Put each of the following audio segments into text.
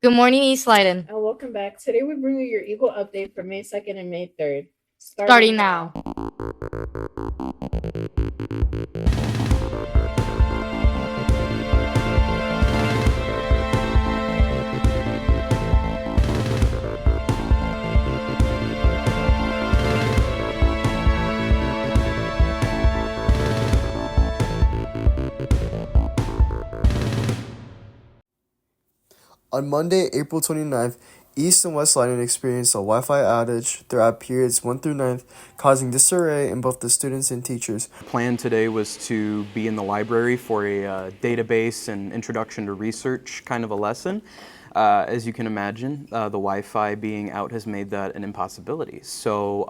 Good morning, East Liden. And welcome back. Today we bring you your Eagle update for May 2nd and May 3rd, starting Starting now. now. On Monday, April 29th, East and West Liden experienced a Wi-Fi outage throughout periods 1 through 9th, causing disarray in both the students and teachers. The plan today was to be in the library for a database and introduction to research kind of a lesson. As you can imagine, the Wi-Fi being out has made that an impossibility. So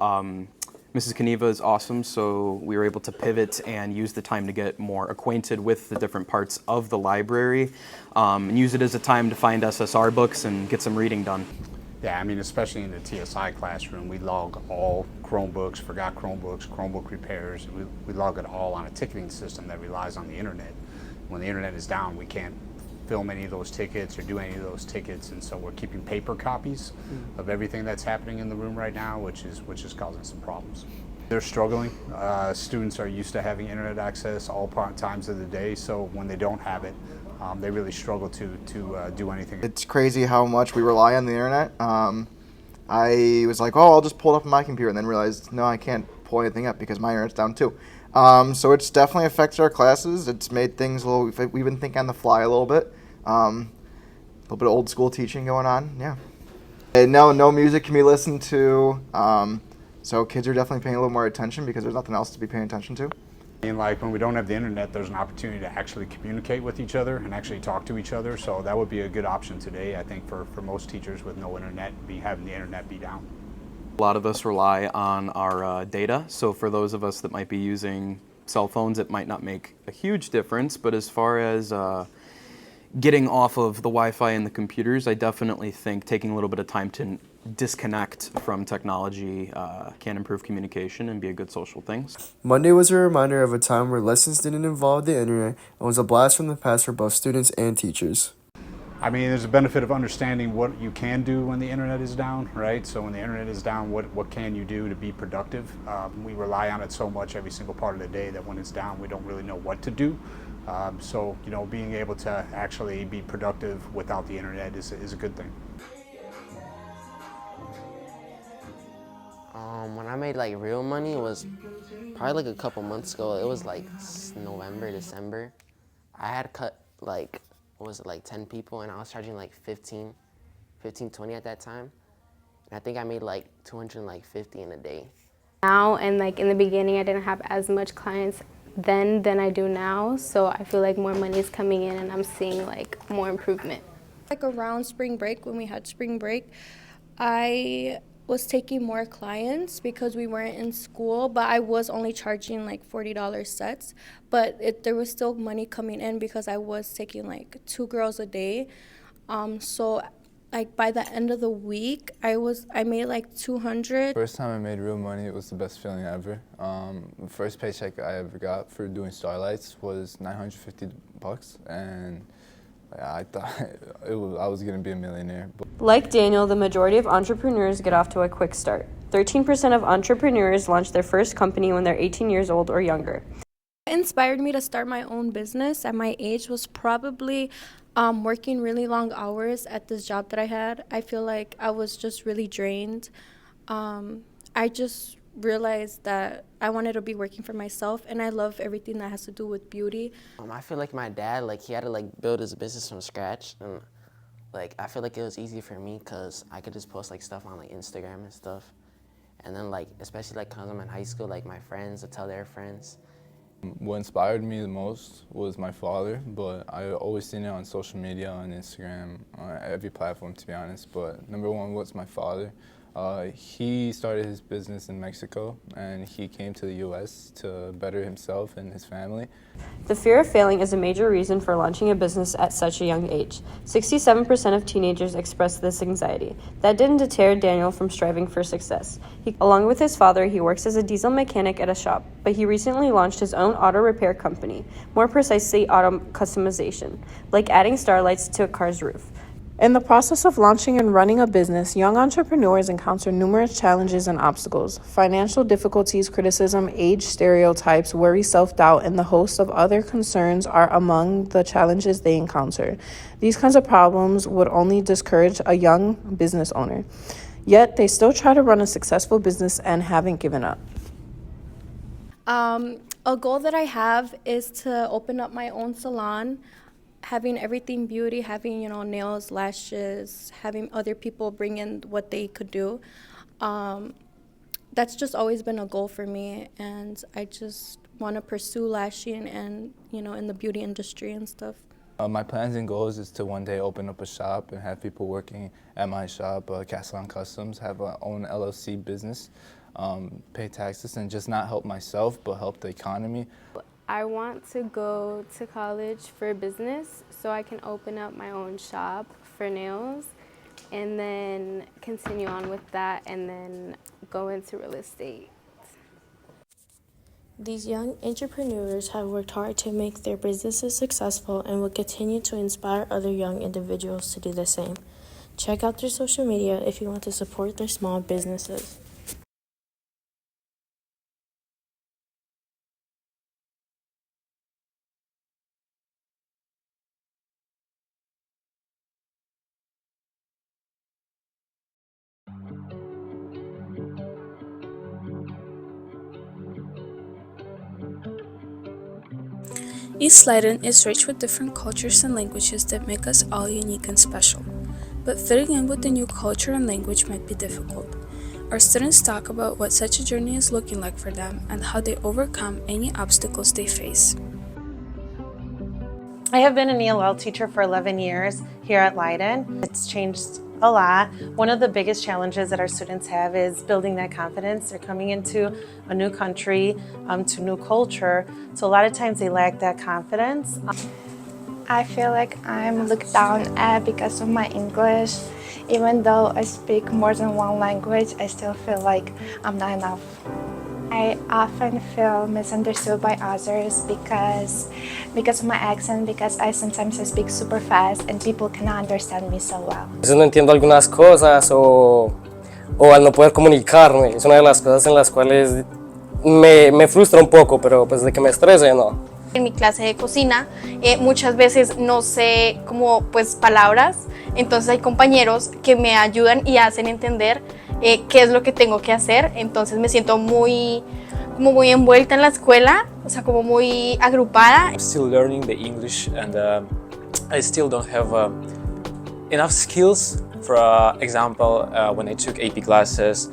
Mrs. Kaniva is awesome, so we were able to pivot and use the time to get more acquainted with the different parts of the library and use it as a time to find SSR books and get some reading done. Yeah, I mean, especially in the TSI classroom, we log all Chromebooks, forgot Chromebooks, Chromebook repairs. We log it all on a ticketing system that relies on the internet. When the internet is down, we can't film any of those tickets or do any of those tickets, and so we're keeping paper copies of everything that's happening in the room right now, which is causing some problems. They're struggling. Students are used to having internet access all times of the day, so when they don't have it, they really struggle to do anything. It's crazy how much we rely on the internet. I was like, oh, I'll just pull it up on my computer, and then realized, no, I can't pull anything up because my internet's down too. So it's definitely affected our classes. It's made things a little, we've been thinking on the fly a little bit. A little bit of old school teaching going on, yeah. And no music can be listened to. So kids are definitely paying a little more attention because there's nothing else to be paying attention to. And like when we don't have the internet, there's an opportunity to actually communicate with each other and actually talk to each other. So that would be a good option today, I think, for most teachers with no internet, having the internet be down. A lot of us rely on our data, so for those of us that might be using cell phones, it might not make a huge difference, but as far as getting off of the Wi-Fi and the computers, I definitely think taking a little bit of time to disconnect from technology can improve communication and be a good social thing. Monday was a reminder of a time where lessons didn't involve the internet and was a blast from the past for both students and teachers. I mean, there's a benefit of understanding what you can do when the internet is down, right? So when the internet is down, what can you do to be productive? We rely on it so much every single part of the day that when it's down, we don't really know what to do. So, being able to actually be productive without the internet is a good thing. When I made like real money, it was probably like a couple months ago. It was like November, December. I had cut like, what was it, like 10 people, and I was charging like 15, 20 at that time. And I think I made like 250 in a day. Now, and like in the beginning, I didn't have as much clients then than I do now. So I feel like more money is coming in and I'm seeing like more improvement. Like around spring break, when we had spring break, I was taking more clients because we weren't in school, but I was only charging like $40 sets. But there was still money coming in because I was taking like 2 girls a day. So like by the end of the week, I made like 200. First time I made real money, it was the best feeling ever. The first paycheck I ever got for doing Starlights was $950, and I thought I was gonna be a millionaire. Like Daniel, the majority of entrepreneurs get off to a quick start. 13% of entrepreneurs launch their first company when they're 18 years old or younger. What inspired me to start my own business at my age was probably working really long hours at this job that I had. I feel like I was just really drained. I just realized that I wanted to be working for myself, and I love everything that has to do with beauty. I feel like my dad, like he had to like build his business from scratch, and like I feel like it was easy for me because I could just post like stuff on like Instagram and stuff. And then like, especially like because I'm in high school, like my friends would tell their friends. What inspired me the most was my father, but I always seen it on social media, on Instagram, on every platform to be honest, but number one was my father. He started his business in Mexico, and he came to the U.S. to better himself and his family. The fear of failing is a major reason for launching a business at such a young age. 67% of teenagers express this anxiety. That didn't deter Daniel from striving for success. Along with his father, he works as a diesel mechanic at a shop, but he recently launched his own auto repair company, more precisely auto customization, like adding starlights to a car's roof. In the process of launching and running a business, young entrepreneurs encounter numerous challenges and obstacles. Financial difficulties, criticism, age stereotypes, worry, self-doubt, and the host of other concerns are among the challenges they encounter. These kinds of problems would only discourage a young business owner. Yet, they still try to run a successful business and haven't given up. A goal that I have is to open up my own salon, having everything beauty, having, nails, lashes, having other people bring in what they could do. That's just always been a goal for me, and I just want to pursue lashing and, in the beauty industry and stuff. My plans and goals is to one day open up a shop and have people working at my shop, Castellan Customs, have our own LLC business, pay taxes, and just not help myself, but help the economy. I want to go to college for business so I can open up my own shop for nails and then continue on with that and then go into real estate. These young entrepreneurs have worked hard to make their businesses successful and will continue to inspire other young individuals to do the same. Check out their social media if you want to support their small businesses. East Liden is rich with different cultures and languages that make us all unique and special. But fitting in with the new culture and language might be difficult. Our students talk about what such a journey is looking like for them and how they overcome any obstacles they face. I have been an ELL teacher for 11 years here at Liden. It's changed a lot. One of the biggest challenges that our students have is building that confidence. They're coming into a new country, to new culture, so a lot of times they lack that confidence. I feel like I'm looked down at because of my English. Even though I speak more than one language, I still feel like I'm not enough. I often feel misunderstood by others because of my accent, because I sometimes speak super fast and people cannot understand me so well. A veces no entiendo algunas cosas o al no poder comunicarme. Es una de las cosas en las cuales me frustra un poco, pero pues de que me estrese, no. En mi clase de cocina muchas veces no sé como pues palabras, entonces hay compañeros que me ayudan y hacen entender qué es lo que tengo que hacer, entonces me siento muy envuelta en la escuela, o sea, como muy agrupada. I'm still learning the English and I still don't have enough skills. For example, when I took AP classes,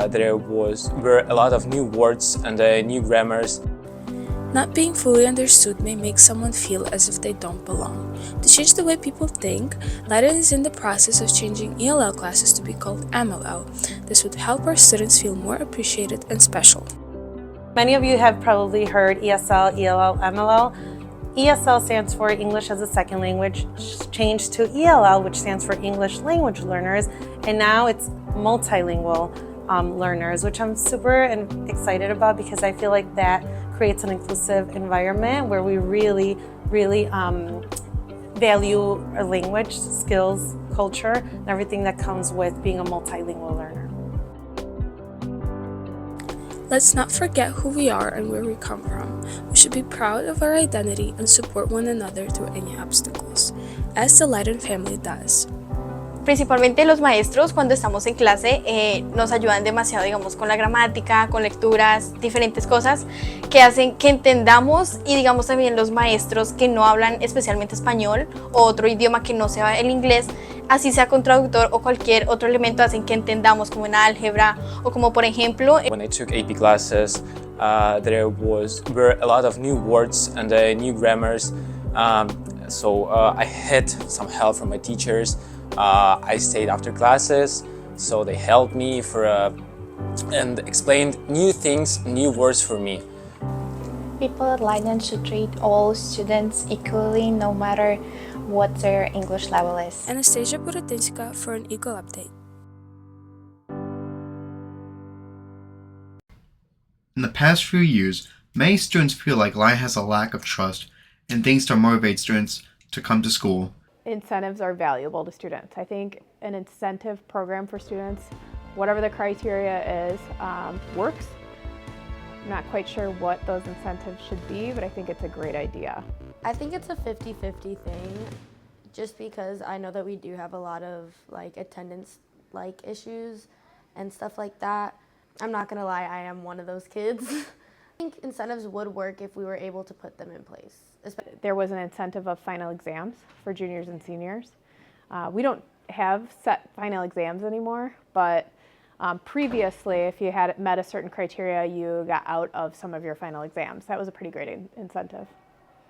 there were a lot of new words and new grammars. Not being fully understood may make someone feel as if they don't belong. To change the way people think, Liden is in the process of changing ELL classes to be called MLL. This would help our students feel more appreciated and special. Many of you have probably heard ESL, ELL, MLL. ESL stands for English as a Second Language, changed to ELL, which stands for English Language Learners, and now it's multilingual learners, which I'm super excited about because I feel like that creates an inclusive environment where we really value our language, skills, culture, and everything that comes with being a multilingual learner. Let's not forget who we are and where we come from. We should be proud of our identity and support one another through any obstacles, as the Liden family does. Principalmente los maestros cuando estamos en clase nos ayudan demasiado, digamos, con la gramática, con lecturas, diferentes cosas que hacen que entendamos, y digamos también los maestros que no hablan especialmente español o otro idioma que no sea el inglés, así sea con traductor o cualquier otro elemento, hacen que entendamos como en álgebra o como por ejemplo. When I took AP classes, there were a lot of new words and new grammars, so I had some help from my teachers. I stayed after classes, so they helped me and explained new things, new words for me. People at Liden should treat all students equally, no matter what their English level is. Anastasia Borodinska for an Eagle Update. In the past few years, many students feel like Liden has a lack of trust and things to motivate students to come to school. incentives are valuable to students. I think an incentive program for students, whatever the criteria is, works. I'm not quite sure what those incentives should be, but I think it's a great idea. I think it's a 50-50 thing, just because I know that we do have a lot of like attendance like issues and stuff like that. I'm not gonna lie, I am one of those kids. I think incentives would work if we were able to put them in place. There was an incentive of final exams for juniors and seniors. We don't have set final exams anymore, but previously, if you had met a certain criteria, you got out of some of your final exams. That was a pretty great incentive.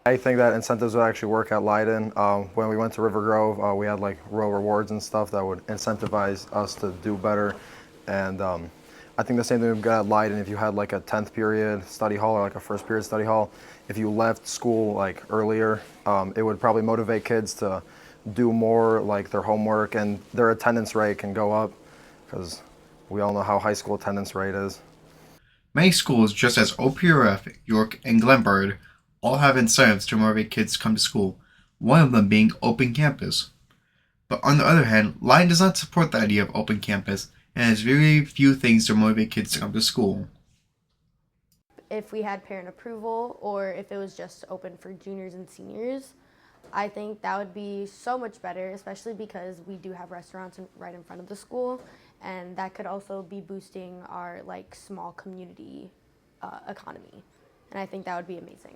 I think that incentives would actually work at Liden. When we went to River Grove, we had like row rewards and stuff that would incentivize us to do better. And I think the same thing we've got at Liden. If you had like a 10th period study hall or like a first period study hall, if you left school like earlier, it would probably motivate kids to do more like their homework, and their attendance rate can go up because we all know how high school attendance rate is. Many schools, just as OPRF, York, and Glenbard, all have incentives to motivate kids to come to school, one of them being open campus. But on the other hand, Liden does not support the idea of open campus and has very few things to motivate kids to come to school. If we had parent approval, or if it was just open for juniors and seniors, I think that would be so much better, especially because we do have restaurants right in front of the school, and that could also be boosting our like small community economy, and I think that would be amazing.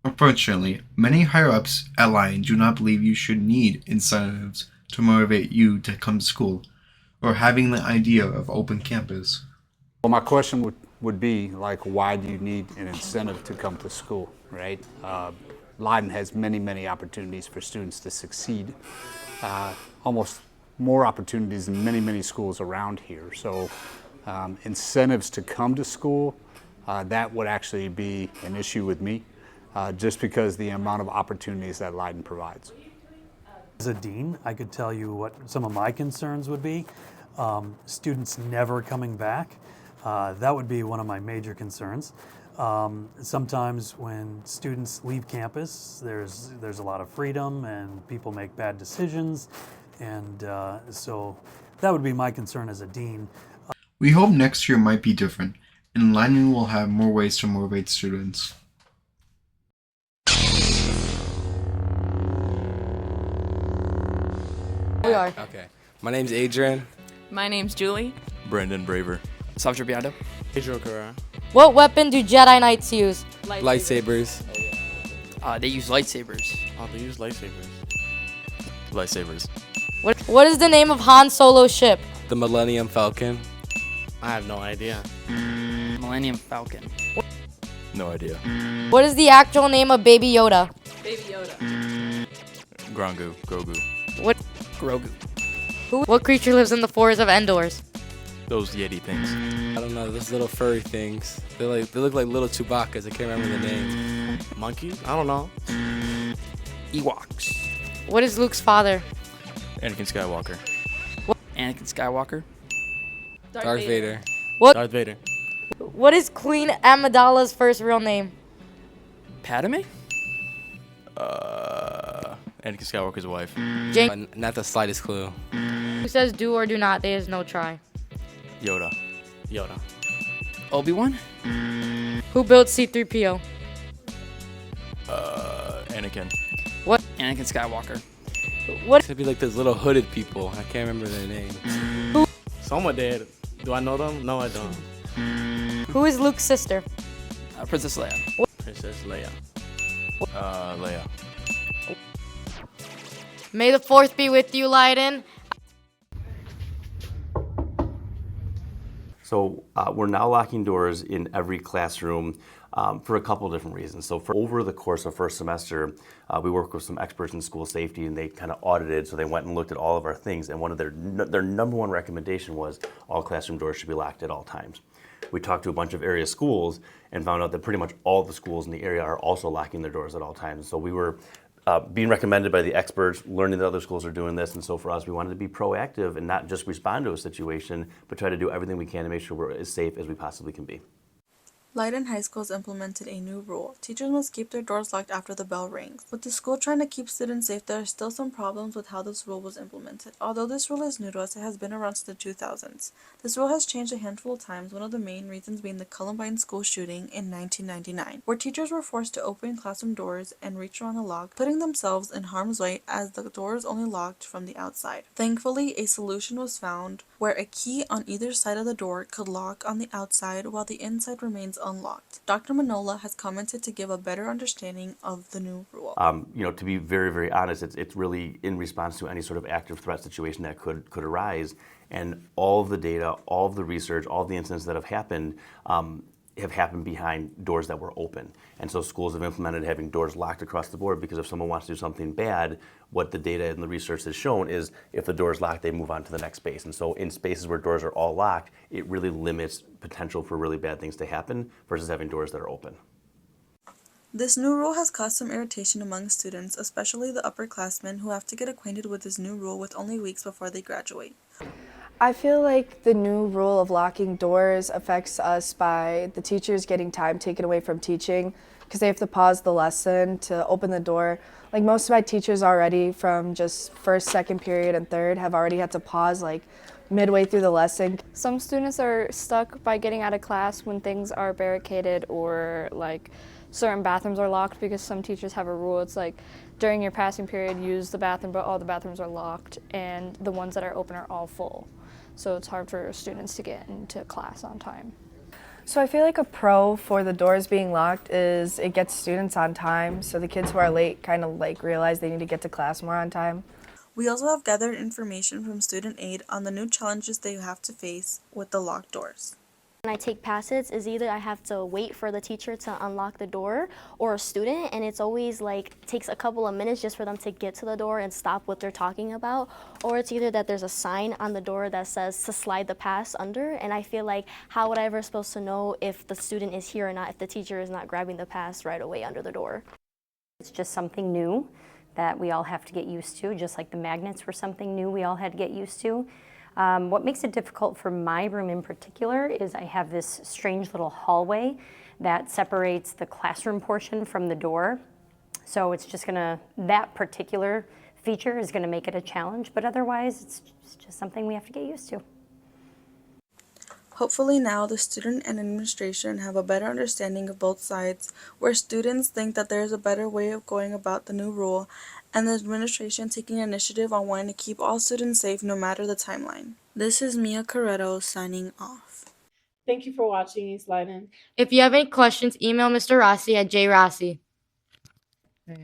Unfortunately, many higher-ups at Liden do not believe you should need incentives to motivate you to come to school, or having the idea of open campus. Well, my question would be, like, why do you need an incentive to come to school, right? Liden has many, many opportunities for students to succeed, almost more opportunities than many, many schools around here. So incentives to come to school, that would actually be an issue with me, just because the amount of opportunities that Liden provides. As a dean, I could tell you what some of my concerns would be. Students never coming back. That would be one of my major concerns. Sometimes when students leave campus, there's a lot of freedom and people make bad decisions, and so that would be my concern as a dean. We hope next year might be different, and Liden will have more ways to motivate students. We are. Okay. My name's Adrian. My name's Julie. Brendan Braver. Safja Biado. Pedro Carrera. What weapon do Jedi Knights use? Lightsabers. They use lightsabers. Oh, they use lightsabers. Lightsabers. What is the name of Han Solo's ship? The Millennium Falcon. I have no idea. Millennium Falcon. No idea. What is the actual name of Baby Yoda? Baby Yoda. Grogu. What? Grogu. What creature lives in the forest of Endors? Those Yeti things. I don't know, those little furry things. They look like little Chewbacca's. I can't remember the name. Monkeys? I don't know. Ewoks. What is Luke's father? Anakin Skywalker. Anakin Skywalker. Darth Vader. What? Darth Vader. What is Queen Amidala's first real name? Padme? Anakin Skywalker's wife. Not the slightest clue. Who says do or do not? There is no try. Yoda. Obi-Wan? Who built C-3PO? Anakin. What? Anakin Skywalker. What? It'd be like those little hooded people. I can't remember their name. Someone did. Do I know them? No, I don't. Who is Luke's sister? Princess Leia. Princess Leia. Leia. May the 4th be with you, Liden. So we're now locking doors in every classroom for a couple of different reasons. So over the course of first semester, we worked with some experts in school safety, and they kind of audited, so they went and looked at all of our things, and one of their number one recommendation was all classroom doors should be locked at all times. We talked to a bunch of area schools and found out that pretty much all the schools in the area are also locking their doors at all times. So we were being recommended by the experts, learning that other schools are doing this, and so for us, we wanted to be proactive and not just respond to a situation, but try to do everything we can to make sure we're as safe as we possibly can be. Liden High School has implemented a new rule. Teachers must keep their doors locked after the bell rings. With the school trying to keep students safe, there are still some problems with how this rule was implemented. Although this rule is new to us, it has been around since the 2000s. This rule has changed a handful of times, one of the main reasons being the Columbine school shooting in 1999, where teachers were forced to open classroom doors and reach around the lock, putting themselves in harm's way as the doors only locked from the outside. Thankfully, a solution was found where a key on either side of the door could lock on the outside while the inside remains unlocked. Dr. Manola has commented to give a better understanding of the new rule. To be very, very honest, it's really in response to any sort of active threat situation that could arise. And all of the data, all of the research, all of the incidents that have happened behind doors that were open. And so schools have implemented having doors locked across the board because if someone wants to do something bad, what the data and the research has shown is if the door is locked, they move on to the next space. And so in spaces where doors are all locked, it really limits potential for really bad things to happen versus having doors that are open. This new rule has caused some irritation among students, especially the upperclassmen who have to get acquainted with this new rule with only weeks before they graduate. I feel like the new rule of locking doors affects us by the teachers getting time taken away from teaching because they have to pause the lesson to open the door. Like most of my teachers already from just first, second period, and third have already had to pause like midway through the lesson. Some students are stuck by getting out of class when things are barricaded or like certain bathrooms are locked because some teachers have a rule. It's like during your passing period, use the bathroom, but all the bathrooms are locked and the ones that are open are all full. So it's hard for students to get into class on time. So I feel like a pro for the doors being locked is it gets students on time, so the kids who are late kind of like realize they need to get to class more on time. We also have gathered information from Student Aid on the new challenges they have to face with the locked doors. When I take passage is either I have to wait for the teacher to unlock the door or a student, and it's always like takes a couple of minutes just for them to get to the door and stop what they're talking about, or it's either that there's a sign on the door that says to slide the pass under, and I feel like how would I ever supposed to know if the student is here or not if the teacher is not grabbing the pass right away under the door? It's just something new that we all have to get used to, just like the magnets were something new we all had to get used to. What makes it difficult for my room in particular is I have this strange little hallway that separates the classroom portion from the door. So it's just that particular feature is gonna make it a challenge, but otherwise it's just something we have to get used to. Hopefully now the student and administration have a better understanding of both sides, where students think that there is a better way of going about the new rule, and the administration taking initiative on wanting to keep all students safe no matter the timeline. This is Mia Corretto signing off. Thank you for watching East Liden. If you have any questions, email Mr. Rossi at jrossi. Yeah.